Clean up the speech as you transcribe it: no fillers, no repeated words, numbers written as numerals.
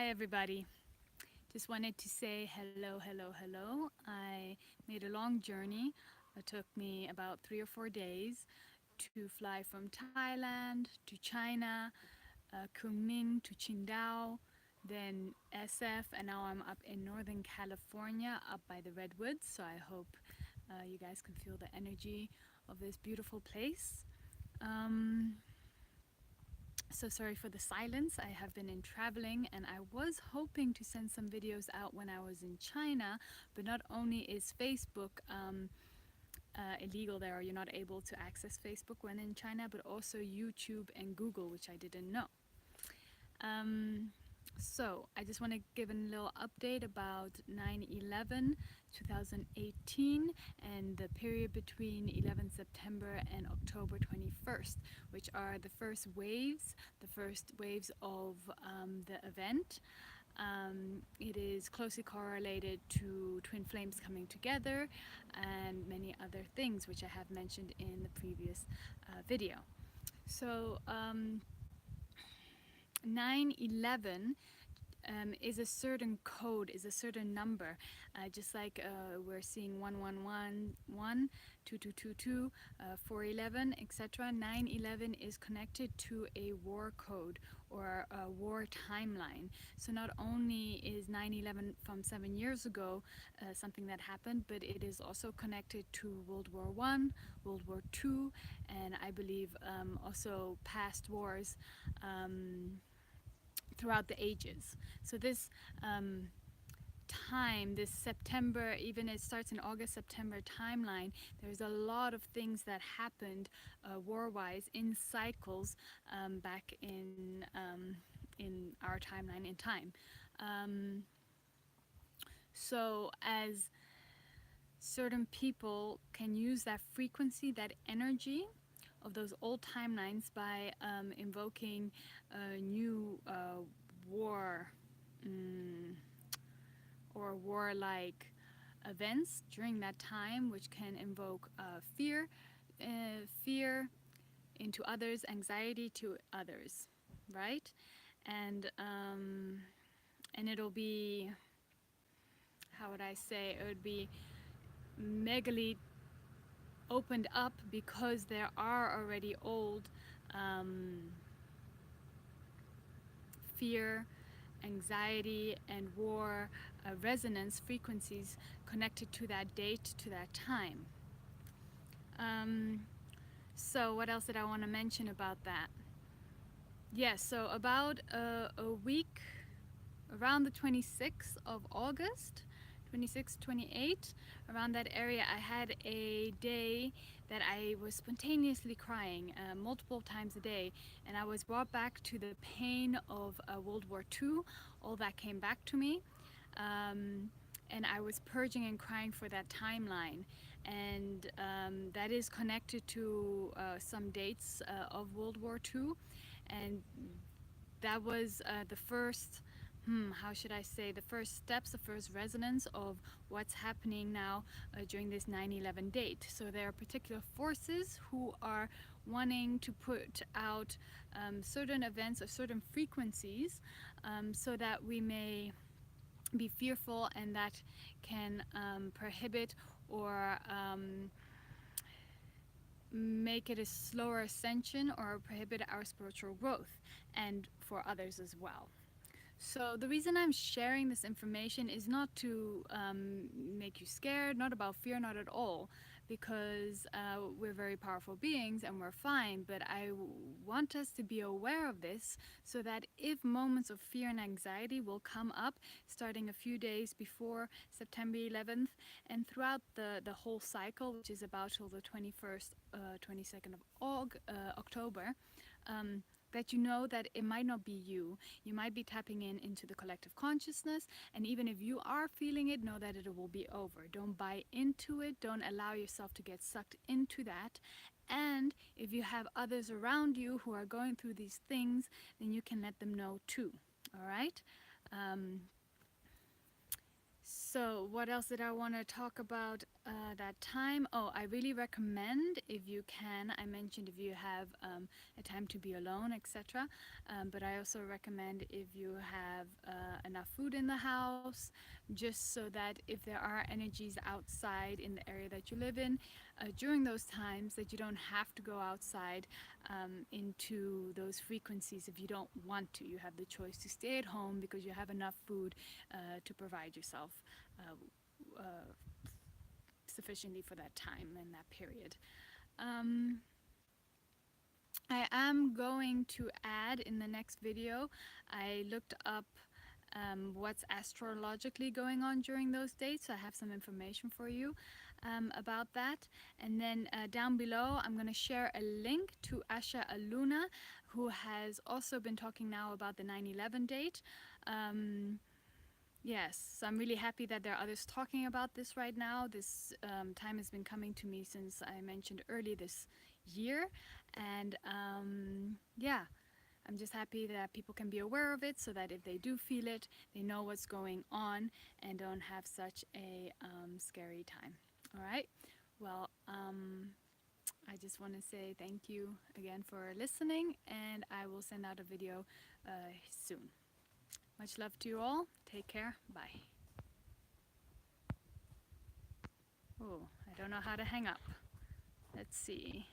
Hi, everybody. Just wanted to say hello, hello, hello. I made a long journey. It took me about 3 or 4 days to fly from Thailand to China, Kunming to Qingdao, then SF, and now I'm up in Northern California, up by the Redwoods. So I hope you guys can feel the energy of this beautiful place. Um, So sorry for the silence. I have been in traveling and I was hoping to send some videos out when I was in China, but not only is Facebook illegal there, or you're not able to access Facebook when in China, but also YouTube and Google, which I didn't know. Um, so I just want to give a little update about 9/11, 2018, and the period between 11 September and October 21st, which are the first waves of the event. It is closely correlated to twin flames coming together and many other things, which I have mentioned in the previous video. So 9/11 is a certain code, is a certain number, just like we're seeing 1111, 2222, 411, etc. 9/11 is connected to a war code or a war timeline. So not only is 9/11 from 7 years ago something that happened, but it is also connected to World War One, World War Two, and I believe also past wars. Throughout the ages. So this time, this September, even it starts in August, September timeline, there's a lot of things that happened war-wise in cycles back in our timeline in time. So as certain people can use that frequency, that energy of those old timelines by invoking new war or warlike events during that time, which can invoke fear into others, anxiety to others, right? And it'll be, how would I say, it would be megally opened up because there are already old fear, anxiety, and war resonance frequencies connected to that date, to that time. So what else did I want to mention about that? Yes, so about a week, around the 26th of August, 26, 28, around that area, I had a day that I was spontaneously crying multiple times a day, and I was brought back to the pain of World War II. All that came back to me, and I was purging and crying for that timeline, and that is connected to some dates of World War II, and that was the first, how should I say, the first steps, the first resonance of what's happening now during this 9/11 date. So there are particular forces who are wanting to put out certain events or certain frequencies so that we may be fearful, and that can prohibit or make it a slower ascension or prohibit our spiritual growth, and for others as well. So the reason I'm sharing this information is not to make you scared, not about fear, not at all, because we're very powerful beings and we're fine, but I want us to be aware of this so that if moments of fear and anxiety will come up starting a few days before September 11th and throughout the whole cycle, which is about till the 21st, 22nd of October, that you know that it might not be you. You might be tapping into the collective consciousness, and even if you are feeling it, know that it will be over. Don't buy into it. Don't allow yourself to get sucked into that. And if you have others around you who are going through these things, then you can let them know too. All right? So, what else did I want to talk about that time? Oh, I really recommend if you can. I mentioned if you have a time to be alone, etc. But I also recommend if you have enough food in the house, just so that if there are energies outside in the area that you live in during those times, that you don't have to go outside into those frequencies if you don't want to. You have the choice to stay at home because you have enough food to provide yourself uh, sufficiently for that time and that period. Um, I am going to add in the next video, I looked up what's astrologically going on during those dates. So I have some information for you about that. And then down below, I'm going to share a link to Asha Aluna, who has also been talking now about the 9/11 date. Yes, so I'm really happy that there are others talking about this right now. This time has been coming to me since I mentioned early this year. And yeah, I'm just happy that people can be aware of it so that if they do feel it, they know what's going on and don't have such a scary time. All right. Well, I just want to say thank you again for listening, and I will send out a video soon. Much love to you all. Take care. Bye. Oh, I don't know how to hang up. Let's see.